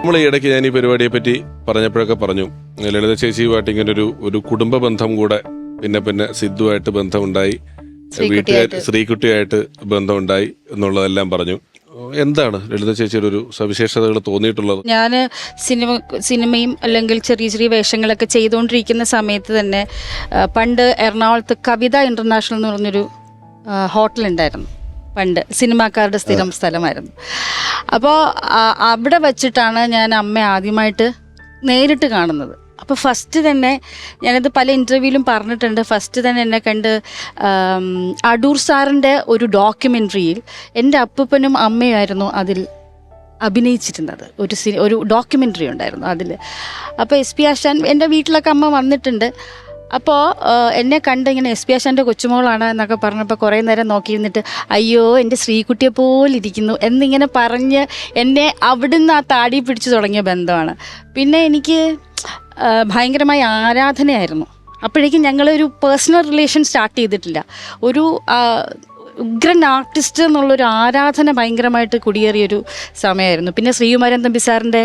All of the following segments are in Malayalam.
നമ്മൾ ഈ ഇടയ്ക്ക് ഞാൻ ഈ പരിപാടിയെ പറ്റി പറഞ്ഞപ്പോഴൊക്കെ പറഞ്ഞു, ലളിത ചേച്ചിയുമായിട്ട് ഇങ്ങനെ ഒരു കുടുംബ ബന്ധം കൂടെ പിന്നെ സിദ്ധുവായിട്ട് ബന്ധമുണ്ടായി, വീട്ടുകാർ ശ്രീകുട്ടിയായിട്ട് ബന്ധമുണ്ടായി എന്നുള്ളതെല്ലാം പറഞ്ഞു. എന്താണ് ലളിത ചേച്ചിയുടെ ഒരു സവിശേഷതകൾ തോന്നിയിട്ടുള്ളത്? ഞാൻ സിനിമയും അല്ലെങ്കിൽ ചെറിയ ചെറിയ വേഷങ്ങളൊക്കെ ചെയ്തുകൊണ്ടിരിക്കുന്ന സമയത്ത് തന്നെ പണ്ട് എറണാകുളത്ത് കവിത ഇന്റർനാഷണൽ എന്ന് പറഞ്ഞൊരു ഹോട്ടലുണ്ടായിരുന്നു. പണ്ട് സിനിമാക്കാരുടെ സ്ഥിരം സ്ഥലമായിരുന്നു. അപ്പോൾ അവിടെ വച്ചിട്ടാണ് ഞാൻ അമ്മ ആദ്യമായിട്ട് നേരിട്ട് കാണുന്നത്. അപ്പോൾ ഫസ്റ്റ് തന്നെ ഞാനത് പല ഇൻ്റർവ്യൂവിലും പറഞ്ഞിട്ടുണ്ട്. ഫസ്റ്റ് തന്നെ എന്നെ കണ്ട് അടൂർ സാറിൻ്റെ ഒരു ഡോക്യുമെൻ്ററിയിൽ എൻ്റെ അപ്പൂപ്പനും അമ്മയുമായിരുന്നു അതിൽ അഭിനയിച്ചിരുന്നത്. ഒരു ഡോക്യുമെൻ്ററി ഉണ്ടായിരുന്നു അതിൽ. അപ്പോൾ എസ് പി ആശാൻ എൻ്റെ വീട്ടിലൊക്കെ അമ്മ വന്നിട്ടുണ്ട്. അപ്പോൾ എന്നെ കണ്ട് ഇങ്ങനെ എസ് പി ആശാൻ്റെ കൊച്ചുമോളാണ് എന്നൊക്കെ പറഞ്ഞപ്പോൾ കുറേ നേരം നോക്കിയിരുന്നിട്ട് അയ്യോ എൻ്റെ ശ്രീകുട്ടിയെ പോലെ ഇരിക്കുന്നു എന്നിങ്ങനെ പറഞ്ഞ് എന്നെ അവിടുന്ന് ആ താടി പിടിച്ചു തുടങ്ങിയ ബന്ധമാണ്. പിന്നെ എനിക്ക് ഭയങ്കരമായ ആരാധനയായിരുന്നു. അപ്പോഴേക്കും ഞങ്ങളൊരു പേഴ്സണൽ റിലേഷൻ സ്റ്റാർട്ട് ചെയ്തിട്ടില്ല. ഒരു ഉഗ്രൻ ആർട്ടിസ്റ്റ് എന്നുള്ളൊരു ആരാധന ഭയങ്കരമായിട്ട് കുടിയേറിയൊരു സമയമായിരുന്നു. പിന്നെ ശ്രീകുമാരൻ തമ്പി സാറിൻ്റെ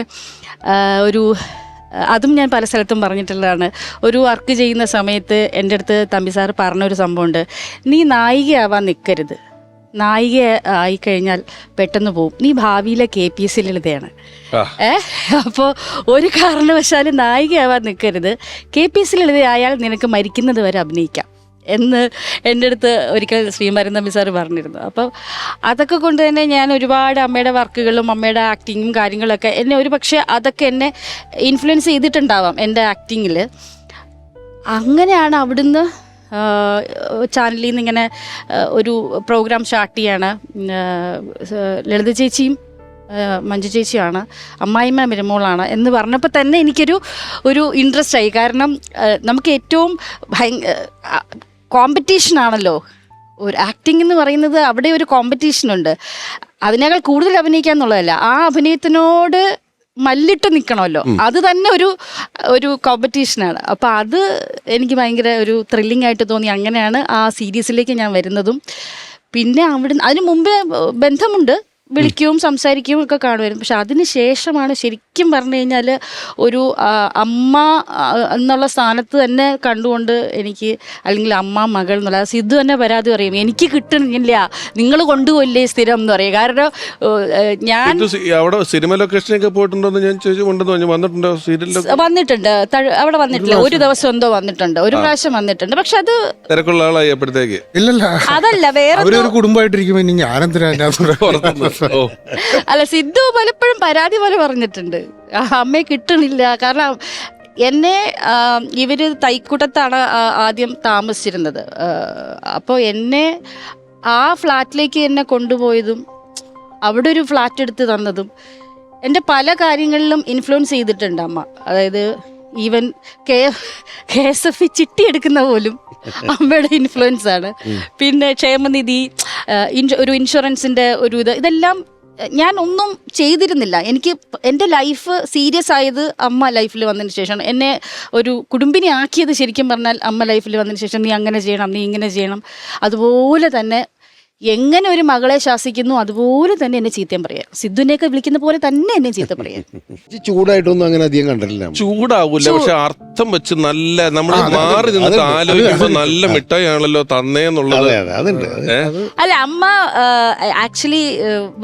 അതും ഞാൻ പല സ്ഥലത്തും പറഞ്ഞിട്ടുള്ളതാണ്. ഒരു വർക്ക് ചെയ്യുന്ന സമയത്ത് എൻ്റെ അടുത്ത് തമ്പി സാർ പറഞ്ഞൊരു സംഭവമുണ്ട്, നീ നായികയാവാൻ നിൽക്കരുത്, നായിക ആയിക്കഴിഞ്ഞാൽ പെട്ടെന്ന് പോവും, നീ ഭാവിയിലെ KPSC ലളിതയാണ്. അപ്പോൾ ഒരു കാരണവശാലും നായികയാവാൻ നിൽക്കരുത്, KPSC ലളിതയായാൽ നിനക്ക് മരിക്കുന്നത് വരെ അഭിനയിക്കാം എന്ന് എൻ്റെ അടുത്ത് ഒരിക്കൽ ശ്രീകുമാരൻ തമ്പി സാർ പറഞ്ഞിരുന്നു. അപ്പോൾ അതൊക്കെ കൊണ്ട് തന്നെ ഞാൻ ഒരുപാട് അമ്മയുടെ വർക്കുകളും അമ്മയുടെ ആക്ടിങ്ങും കാര്യങ്ങളൊക്കെ എന്നെ ഒരു പക്ഷേ അതൊക്കെ എന്നെ ഇൻഫ്ലുവൻസ് ചെയ്തിട്ടുണ്ടാവാം എൻ്റെ ആക്ടിങ്ങിൽ. അങ്ങനെയാണ് അവിടുന്ന് ചാനലിൽ നിന്ന് ഇങ്ങനെ ഒരു പ്രോഗ്രാം സ്റ്റാർട്ട് ചെയ്യാണ്. ലളിത ചേച്ചിയും മഞ്ജു ചേച്ചിയാണ്, അമ്മായിമ്മ മരുമോളാണ് എന്ന് പറഞ്ഞപ്പോൾ തന്നെ എനിക്കൊരു ഇൻട്രസ്റ്റ് ആയി. കാരണം നമുക്ക് ഏറ്റവും കോമ്പറ്റീഷനാണല്ലോ ഒരു ആക്ടിങ് എന്ന് പറയുന്നത്. അവിടെ ഒരു കോമ്പറ്റീഷനുണ്ട്. അതിനേക്കാൾ കൂടുതൽ അഭിനയിക്കുക എന്നുള്ളതല്ല, ആ അഭിനയത്തിനോട് മല്ലിട്ട് നിൽക്കണമല്ലോ, അത് തന്നെ ഒരു കോമ്പറ്റീഷനാണ്. അപ്പോൾ അത് എനിക്ക് ഭയങ്കര ഒരു ത്രില്ലിംഗ് ആയിട്ട് തോന്നി. അങ്ങനെയാണ് ആ സീരീസിലേക്ക് ഞാൻ വരുന്നതും. പിന്നെ അതിന് മുമ്പേ ബന്ധമുണ്ട്, വിളിക്കുകയും സംസാരിക്കുകയും ഒക്കെ കാണുമായിരുന്നു. പക്ഷെ അതിന് ശേഷമാണ് ശരിക്കും പറഞ്ഞു കഴിഞ്ഞാൽ ഒരു അമ്മ എന്നുള്ള സ്ഥാനത്ത് തന്നെ കണ്ടുകൊണ്ട് എനിക്ക്, അല്ലെങ്കിൽ അമ്മ മകൾ എന്നുള്ള സിദ്ധു തന്നെ പരാതി പറയും, എനിക്ക് കിട്ടണില്ല, നിങ്ങൾ കൊണ്ടുപോയില്ലേ സ്ഥിരം എന്ന് പറയും. കാരണം ഞാൻ അവിടെ സിനിമ ലൊക്കേഷനൊക്കെ പോയിട്ടുണ്ടോ ഞാൻ വന്നിട്ടുണ്ടോ? വന്നിട്ടുണ്ട്, അവിടെ വന്നിട്ടില്ല. ഒരു ദിവസം എന്തോ വന്നിട്ടുണ്ട്, ഒരു പ്രാവശ്യം വന്നിട്ടുണ്ട്. പക്ഷെ അത് തിരക്കുള്ള ആളായി അപ്പോഴത്തേക്ക് അതല്ല, വേറെ കുടുംബമായിട്ടിരിക്കുമ്പോ ഞാനെന്തിനാ അല്ല, സിദ്ധു പലപ്പോഴും പരാതി പോലെ പറഞ്ഞിട്ടുണ്ട്, അമ്മയെ കിട്ടണില്ല. കാരണം എന്നെ ഇവര് തൈക്കുടത്താണ് ആദ്യം താമസിച്ചിരുന്നത്. അപ്പോൾ എന്നെ ആ ഫ്ലാറ്റിലേക്ക് എന്നെ കൊണ്ടുപോയതും അവിടെ ഒരു ഫ്ലാറ്റ് എടുത്ത് തന്നതും എൻ്റെ പല കാര്യങ്ങളിലും ഇൻഫ്ലുവൻസ് ചെയ്തിട്ടുണ്ട് അമ്മ. അതായത് ഈവൻ KSF ചിട്ടി എടുക്കുന്ന പോലും അമ്മയുടെ ഇൻഫ്ലുവൻസ് ആണ്. പിന്നെ ക്ഷേമനിധി, ഒരു ഇൻഷുറൻസിൻ്റെ ഇതെല്ലാം ഞാൻ ഒന്നും ചെയ്തിരുന്നില്ല. എനിക്ക് എൻ്റെ ലൈഫ് സീരിയസ് ആയത് അമ്മ ലൈഫിൽ വന്നതിന് ശേഷമാണ്. എന്നെ ഒരു കുടുംബിനി ആക്കിയത് ശരിക്കും പറഞ്ഞാൽ അമ്മ ലൈഫിൽ വന്നതിന് ശേഷം. നീ അങ്ങനെ ചെയ്യണം, നീ ഇങ്ങനെ ചെയ്യണം. അതുപോലെ തന്നെ എങ്ങനെ ഒരു മകളെ ശാസിക്കുന്നു അതുപോലെ തന്നെ എന്നെ ചീത്തയും പറയാം. സിദ്ധുവിനെയൊക്കെ വിളിക്കുന്ന പോലെ തന്നെ എന്നെ ചീത്ത പറയാം. ചൂടായിട്ടൊന്നും അങ്ങനെ അധികം കണ്ടിട്ടില്ല. ചൂടാവൂല, പക്ഷെ അർത്ഥം വെച്ച് നല്ല നമ്മൾ മാറി നിന്നിട്ട് ആലോചിക്കുമ്പോ നല്ല മിഠായിയാണല്ലോ തന്നേന്നുള്ളത്. അല്ല, അമ്മ ആക്ച്വലി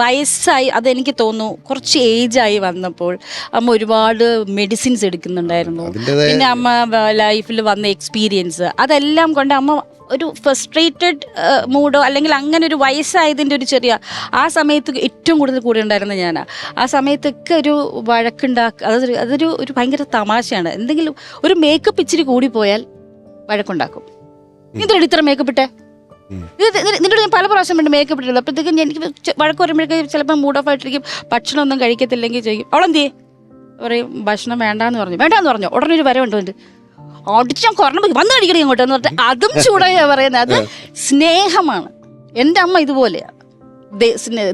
വയസ്സായി, അതെനിക്ക് തോന്നുന്നു കുറച്ച് ഏജായി വന്നപ്പോൾ അമ്മ ഒരുപാട് മെഡിസിൻസ് എടുക്കുന്നുണ്ടായിരുന്നു. പിന്നെ അമ്മ ലൈഫിൽ വന്ന എക്സ്പീരിയൻസ് അതെല്ലാം കൊണ്ട് അമ്മ ഒരു ഫ്രസ്ട്രേറ്റഡ് മൂഡോ അല്ലെങ്കിൽ അങ്ങനെ ഒരു വയസ്സായതിൻ്റെ ഒരു ചെറിയ ആ സമയത്ത് ഏറ്റവും കൂടുതൽ കൂടെ ഉണ്ടായിരുന്ന ഞാനാ. ആ സമയത്തൊക്കെ ഒരു വഴക്കുണ്ടാക്കുക, അതൊരു ഭയങ്കര തമാശയാണ്. എന്തെങ്കിലും ഒരു മേക്കപ്പ് ഇച്ചിരി കൂടി പോയാൽ വഴക്കുണ്ടാക്കും. എന്തിനാണ് ഇത്ര മേക്കപ്പ് ഇട്ടേ, നിന്നോട് ഞാൻ പല പ്രാവശ്യം വേണ്ടി മേക്കപ്പ് ഇട്ടിരുന്നത്. അപ്പോഴത്തേക്കും എനിക്ക് വഴക്ക് പറയുമ്പോഴേക്കും ചിലപ്പോൾ മൂഡ് ഓഫ് ആയിട്ടിരിക്കും, ഭക്ഷണം ഒന്നും കഴിക്കത്തില്ലെങ്കിൽ ചോദിക്കും അവളെന്തേ പറയും, ഭക്ഷണം വേണ്ടാന്ന് പറഞ്ഞു ഉടനെ ഒരു വരവുണ്ട്, ഓടിച്ചാൽ കുറഞ്ഞ വന്ന് കഴിക്കണേ ഇങ്ങോട്ട് എന്ന് പറഞ്ഞിട്ട് അതും ചൂടായി പറയുന്നത്. അത് സ്നേഹമാണ്. എൻ്റെ അമ്മ ഇതുപോലെയാണ്,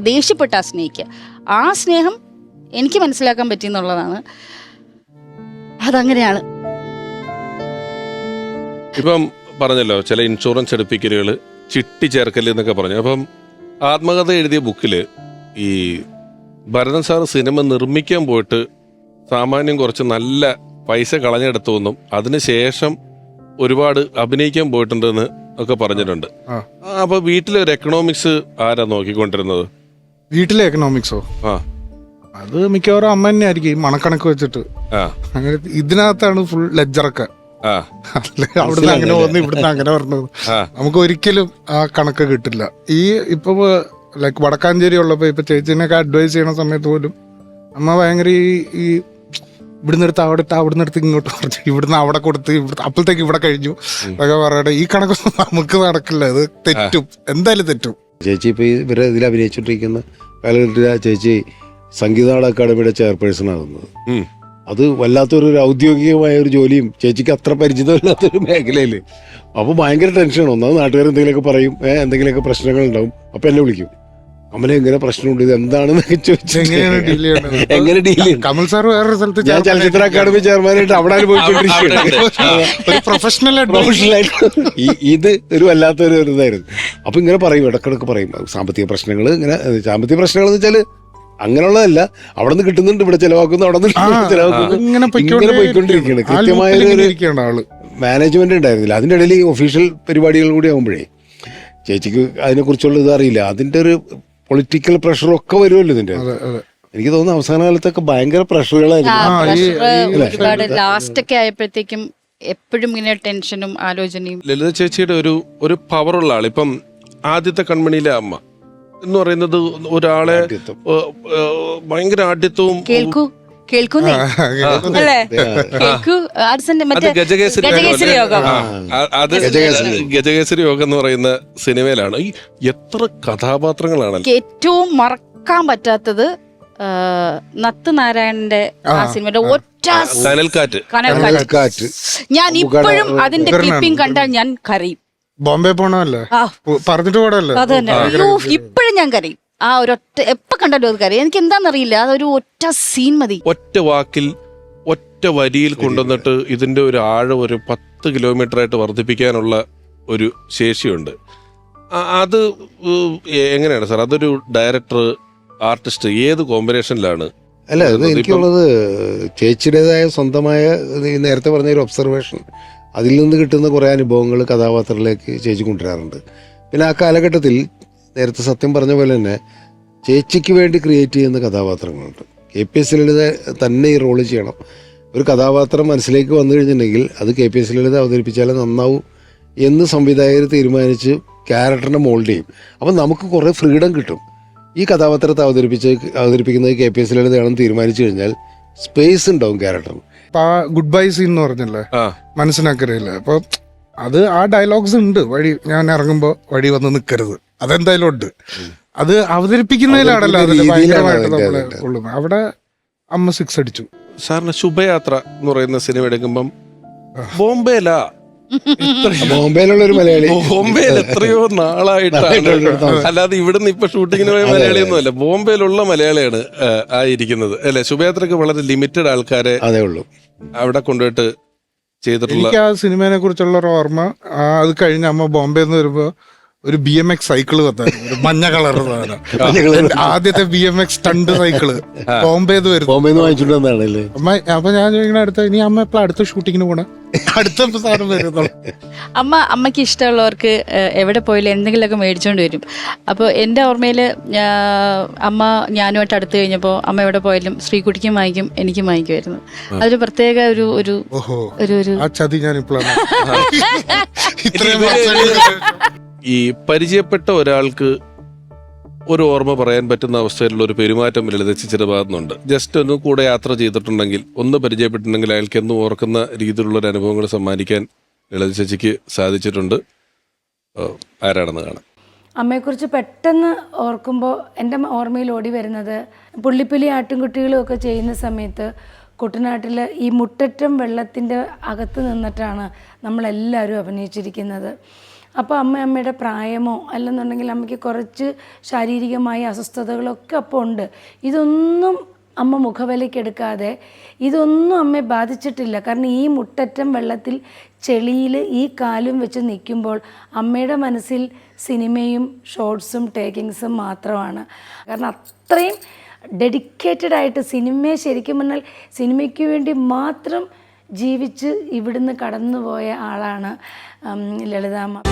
ദേഷ്യപ്പെട്ടാ സ്നേഹിക്കുക. ആ സ്നേഹം എനിക്ക് മനസ്സിലാക്കാൻ പറ്റിയെന്നുള്ളതാണ്. അതങ്ങനെയാണ്. ഇപ്പം പറഞ്ഞല്ലോ ചില ഇൻഷുറൻസ് എടുപ്പിക്കലുകൾ, ചിട്ടി ചേർക്കൽ എന്നൊക്കെ പറഞ്ഞു. അപ്പം ആത്മകഥ എഴുതിയ ബുക്കിൽ ഈ ഭരതൻ സാറ് സിനിമ നിർമ്മിക്കാൻ പോയിട്ട് സാമാന്യം കുറച്ച് നല്ല പൈസ കളഞ്ഞെടുത്തുവെന്നും അതിനുശേഷം ഒരുപാട് അഭിനയിക്കാൻ പോയിട്ടുണ്ടെന്ന് ഒക്കെ പറഞ്ഞിട്ടുണ്ട്. അപ്പൊ വീട്ടിലെ ഒരു എക്കണോമിക്സ് ആരാ നോക്കിക്കൊണ്ടിരുന്നത്? വീട്ടിലെ എക്കണോമിക്സോ? ആ അത് മിക്കവാറും അമ്മ തന്നെ ആയിരിക്കും, ഈ മണക്കണക്ക് വെച്ചിട്ട്. അങ്ങനെ ഇതിനകത്താണ് ഫുൾ ലെജറൊക്കെ. അവിടുന്ന് അങ്ങനെ വന്നു, ഇവിടുന്ന് അങ്ങനെ പറഞ്ഞത്. നമുക്ക് ഒരിക്കലും ആ കണക്ക് കിട്ടില്ല. ഈ ഇപ്പൊ ലൈക്ക് വടക്കാഞ്ചേരി ഉള്ളപ്പോ ഇപ്പൊ ചേച്ചിനൊക്കെ അഡ്വൈസ് ചെയ്യണ സമയത്ത് പോലും അമ്മ ഭയങ്കര ഈ ഇവിടുന്ന് എടുത്ത് അവിടെ ഇട്ട്, അവിടുന്ന് എടുത്ത് ഇങ്ങോട്ട് പറഞ്ഞു, ഇവിടുന്ന് അവിടെ കൊടുത്ത്, ഇവിടുത്തെ അപ്പോഴത്തേക്ക് ഇവിടെ കഴിഞ്ഞു എന്നൊക്കെ പറയട്ടെ. ഈ കണക്കൊന്നും നമുക്ക് നടക്കില്ല, ഇത് തെറ്റും, എന്തായാലും തെറ്റും. ചേച്ചി ഇപ്പൊ ഇവരെ ഇതിൽ അഭിനയിച്ചോണ്ടിരിക്കുന്ന കാലഘട്ടത്തിൽ ചേച്ചി സംഗീത അക്കാദമിയുടെ ചെയർപേഴ്സൺ ആകുന്നത്. അത് വല്ലാത്തൊരു ഔദ്യോഗികമായ ഒരു ജോലിയും ചേച്ചിക്ക് അത്ര പരിചിതമില്ലാത്തൊരു മേഖലയിൽ. അപ്പോൾ ഭയങ്കര ടെൻഷനാണ്. ഒന്നാമത് നാട്ടുകാർ എന്തെങ്കിലുമൊക്കെ പറയും, എന്തെങ്കിലുമൊക്കെ പ്രശ്നങ്ങൾ ഉണ്ടാവും. അപ്പം എന്നെ വിളിക്കും, അമ്മനെ എങ്ങനെ പ്രശ്നമുണ്ട്, ഇത് എന്താണെന്നൊക്കെ ചോദിച്ചു എങ്ങനെ ഡീൽ ചെയ്യും. കമൽ സാർ വേറൊരു സ്ഥലത്ത് ഞാൻ ചലച്ചിത്ര അക്കാദമി ചെയർമാനായിട്ട് അവിടെ അനുഭവിച്ചുകൊണ്ടിരിക്കുകയാണ് പ്രൊഫഷണലായിട്ട്. ഇത് ഒരു വല്ലാത്തൊരു ഇതായിരുന്നു. അപ്പൊ ഇങ്ങനെ പറയും, ഇടക്കിടക്ക് പറയും സാമ്പത്തിക പ്രശ്നങ്ങൾ. ഇങ്ങനെ സാമ്പത്തിക പ്രശ്നങ്ങൾ എന്ന് വെച്ചാൽ അങ്ങനെയുള്ളതല്ല, അവിടെ നിന്ന് കിട്ടുന്നുണ്ട്, ഇവിടെ ചെലവാക്കുന്നു, അവിടെ നിന്ന് ചെലവാക്കുന്നു, ഇങ്ങനെ പോയിക്കൊണ്ടിരിക്കുകയാണ്. കൃത്യമായ ഒരു മാനേജ്മെന്റ് ഉണ്ടായിരുന്നില്ല. അതിൻ്റെ ഇടയിൽ ഈ ഒഫീഷ്യൽ പരിപാടികൾ കൂടി ആകുമ്പോഴേ ചേച്ചിക്ക് അതിനെക്കുറിച്ചുള്ള ഇത് അറിയില്ല. അതിന്റെ ഒരു പൊളിറ്റിക്കൽ പ്രഷറൊക്കെ വരുമല്ലോ ഇതിന്റെ. എനിക്ക് തോന്നുന്നു അവസാന കാലത്തൊക്കെ ഭയങ്കര പ്രഷറുകളായിരുന്നു. ഒരുപാട് ലാസ്റ്റ് ഒക്കെ ആയപ്പോഴത്തേക്കും എപ്പോഴും ഇങ്ങനെ ടെൻഷനും ആലോചനയും. ലളിത ചേച്ചിയുടെ ഒരു പവറുള്ള ആൾ. ഇപ്പം ആദ്യത്തെ കൺമണിയിലെ അമ്മ എന്ന് പറയുന്നത് ഒരാളെ ഭയങ്കര ആഢ്യത്വവും ഗജകേസരി യോഗം എന്ന് പറയുന്ന സിനിമയിലാണ്. ഈ എത്ര കഥാപാത്രങ്ങളാണ്. ഏറ്റവും മറക്കാൻ പറ്റാത്തത് നത്ത് നാരായണന്റെ ആ സിനിമയുടെ ഒറ്റ കനൽക്കാറ്റ്. ഞാൻ ഇപ്പോഴും അതിന്റെ ക്ലിപ്പിംഗ് കണ്ടാൽ ഞാൻ കരയും. ബോംബെ പോണല്ലേ പറഞ്ഞിട്ട് പോടല്ലേ, അതന്നെ. ഇപ്പോഴും ഞാൻ കരയും. ആ ഒരൊറ്റ എപ്പോ കണ്ടാലും അത് കരയും. എനിക്ക് എന്താണെന്നറിയില്ല, അതൊരു ഒറ്റ സീൻ മതി. ഒറ്റ വാക്കിൽ ഒറ്റ വരിയിൽ കൊണ്ടുവന്നിട്ട് ഇതിന്റെ ഒരു ആഴം ഒരു 10 കിലോമീറ്റർ ആയിട്ട് വർദ്ധിപ്പിക്കാനുള്ള ഒരു ശേഷിയുണ്ട്. അത് എങ്ങനെയാണ് സാർ? അതൊരു ഡയറക്ടർ ആർട്ടിസ്റ്റ് ഏത് കോമ്പിനേഷനിലാണ്? അല്ല, അത് എനിക്കുള്ളത് ചേച്ചിയുടേതായ സ്വന്തമായ നേരത്തെ പറഞ്ഞ ഒരു ഒബ്സർവേഷൻ, അതിൽ നിന്ന് കിട്ടുന്ന കുറേ അനുഭവങ്ങൾ കഥാപാത്രത്തിലേക്ക് ചേച്ചി കൊണ്ടുവരാറുണ്ട്. പിന്നെ ആ കാലഘട്ടത്തിൽ നേരത്തെ സത്യം പറഞ്ഞ പോലെ തന്നെ ചേച്ചിക്ക് വേണ്ടി ക്രിയേറ്റ് ചെയ്യുന്ന കഥാപാത്രങ്ങളുണ്ട്. KPS ലളിത തന്നെ ഈ റോള് ചെയ്യണം. ഒരു കഥാപാത്രം മനസ്സിലേക്ക് വന്നു കഴിഞ്ഞിട്ടുണ്ടെങ്കിൽ അത് KPS ലളിത അവതരിപ്പിച്ചാലേ നന്നാവും എന്ന് സംവിധായകർ തീരുമാനിച്ച് ക്യാരക്ടറിനെ മോൾഡ് ചെയ്യും. അപ്പം നമുക്ക് കുറേ ഫ്രീഡം കിട്ടും. ഈ കഥാപാത്രത്തെ അവതരിപ്പിക്കുന്നത് KPS ലളിതയാണെന്ന് തീരുമാനിച്ചു കഴിഞ്ഞാൽ സ്പേസ് ഉണ്ടാവും ക്യാരക്ടറിന്. ഗുഡ് ബൈ സീൻ എന്ന് പറഞ്ഞല്ലേ മനസ്സിലാക്കറിയില്ല. അപ്പൊ അത് ആ ഡയലോഗ്സ് ഉണ്ട്. വഴി ഞാൻ ഇറങ്ങുമ്പോ വഴി വന്ന് നിൽക്കരുത്, അതെന്തായാലും ഉണ്ട്. അത് അവതരിപ്പിക്കുന്നതിലാണല്ലോ അതിൽ ഭയങ്കരമായിട്ട് നമ്മളെ കൊള്ളുന്നത്. അവിടെ അമ്മ 6 അടിച്ചു. സാറിന് ശുഭയാത്ര എന്ന് പറയുന്ന സിനിമ എടുക്കുമ്പം ബോംബെയിലുള്ള ഒരു മലയാളി, ബോംബെയിൽ എത്രയോ നാളായിട്ടാണ്, അല്ലാതെ ഇവിടുന്ന് ഇപ്പൊ ഷൂട്ടിങ്ങിന് പോയ മലയാളിയൊന്നും അല്ല, ബോംബെയിലുള്ള മലയാളിയാണ് ആയിരിക്കുന്നത് അല്ലെ? ശുഭയാത്രക്ക് വളരെ ലിമിറ്റഡ് ആൾക്കാരെ അതേ ഉള്ളൂ അവിടെ കൊണ്ടുപോയിട്ട് ചെയ്തിട്ടുള്ള. എനിക്ക് ആ സിനിമയെ കുറിച്ചുള്ള ഒരു ഓർമ്മ, അത് കഴിഞ്ഞ് അമ്മ ബോംബെ നിന്ന് വരുമ്പോ ഒരു BMX സൈക്കിള് വന്നായിരുന്നു, ഒരു മഞ്ഞ കളർ സാധനം. ആദ്യത്തെ BMX സ്റ്റണ്ട് സൈക്കിള് ബോംബെന്ന് വാങ്ങിച്ചിട്ടുണ്ടാണല്ലേ അമ്മ. അപ്പൊ ഞാൻ ചോദിക്കണ അടുത്ത ഇനി അമ്മ എപ്പോഴും അടുത്ത ഷൂട്ടിങ്ങിന് പോണേ, അടുത്ത സാധനം വരുന്നുള്ളൂ. അമ്മയ്ക്ക് ഇഷ്ടമുള്ളവർക്ക് എവിടെ പോയാലും എന്തെങ്കിലുമൊക്കെ മേടിച്ചോണ്ട് വരും. അപ്പോൾ എൻ്റെ ഓർമ്മയിൽ അമ്മ ഞാനുമായിട്ട് അടുത്ത് കഴിഞ്ഞപ്പോൾ അമ്മ എവിടെ പോയാലും ശ്രീകുട്ടിക്കും വാങ്ങിക്കും, എനിക്കും വാങ്ങിക്കുമായിരുന്നു. അതൊരു പ്രത്യേക ഒരു ചതി ഞാനിപ്പോഴാണ്. ഈ പരിചയപ്പെട്ട ഒരാൾക്ക് ഒരു ഓർമ്മ പറയാൻ പറ്റുന്ന അവസ്ഥയിലുള്ള ഒരു പെരുമാറ്റം ലളിത ചേച്ചിയുടെ ഭാഗത്തുനിന്നുണ്ട്. ജസ്റ്റ് ഒന്ന് കൂടെ യാത്ര ചെയ്തിട്ടുണ്ടെങ്കിൽ, ഒന്ന് പരിചയപ്പെട്ടിട്ടുണ്ടെങ്കിൽ അയാൾക്ക് എന്നും ഓർക്കുന്ന രീതിയിലുള്ള ഒരു അനുഭവങ്ങൾ സമ്മാനിക്കാൻ ലളിത ചേച്ചിക്ക് സാധിച്ചിട്ടുണ്ട്. ആരാണെന്ന് കാണാം. അമ്മയെക്കുറിച്ച് പെട്ടെന്ന് ഓർക്കുമ്പോൾ എൻ്റെ ഓർമ്മയിൽ ഓടി വരുന്നത് പുള്ളിപ്പുലി ആട്ടിൻകുട്ടികളും ഒക്കെ ചെയ്യുന്ന സമയത്ത് കുട്ടനാട്ടിൽ ഈ മുട്ടറ്റം വെള്ളത്തിൻ്റെ അകത്ത് നിന്നിട്ടാണ് നമ്മളെല്ലാവരും അഭിനയിച്ചിരിക്കുന്നത്. അപ്പോൾ അമ്മയുടെ പ്രായമോ അല്ലെന്നുണ്ടെങ്കിൽ അമ്മയ്ക്ക് കുറച്ച് ശാരീരികമായ അസ്വസ്ഥതകളൊക്കെ അപ്പോൾ ഉണ്ട്. ഇതൊന്നും അമ്മ മുഖവിലയ്ക്കെടുക്കാതെ, ഇതൊന്നും അമ്മയെ ബാധിച്ചിട്ടില്ല. കാരണം ഈ മുട്ടറ്റം വെള്ളത്തിൽ ചെളിയിൽ ഈ കാലും വെച്ച് നിൽക്കുമ്പോൾ അമ്മയുടെ മനസ്സിൽ സിനിമയും ഷോർട്സും ടേക്കിങ്സും മാത്രമാണ്. കാരണം അത്രയും ഡെഡിക്കേറ്റഡ് ആയിട്ട് സിനിമയെ ശരിക്കും പറഞ്ഞാൽ സിനിമയ്ക്ക് വേണ്ടി മാത്രം ജീവിച്ച് ഇവിടുന്ന് കടന്നുപോയ ആളാണ് ലളിതാമ്മ.